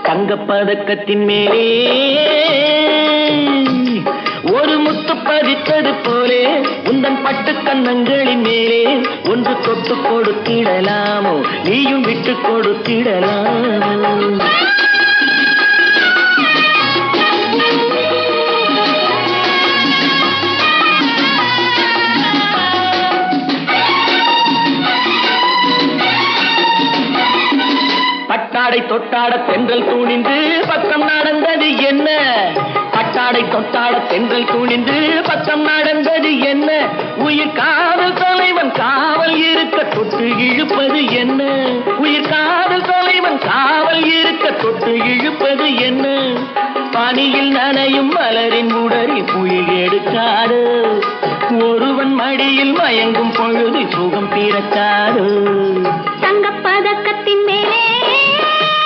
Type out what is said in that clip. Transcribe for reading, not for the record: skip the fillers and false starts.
தங்கப்பதக்கத்தின் மேலே ஒரு முத்து பதித்தது போலே உந்தன் பட்டு கன்னங்களின் மேலே ஒன்று தொட்டு கொடுத்திடலாமோ நீயும் விட்டு கொடுத்திடலாமோ. பட்டாடை தொட்டாட தென்றல் தூணிந்து பக்கம் நடந்தது என்ன? பட்டாடை தொட்டாட தென்றல் தூணிந்து பக்கம் நடந்தது என்ன? உயிர் காதல் தலைவன் காவல் இருக்க தொட்டு இழுப்பது என்ன? உயிர் காதல் தலைவன் காவல் இருக்க தொட்டு இழுப்பது என்ன? பனியில் நனையும் மலரின் உடலில் புயல் எடுக்காது, ஒருவன் மடியில் மயங்கும் பொழுது சுகம் பிறக்காது.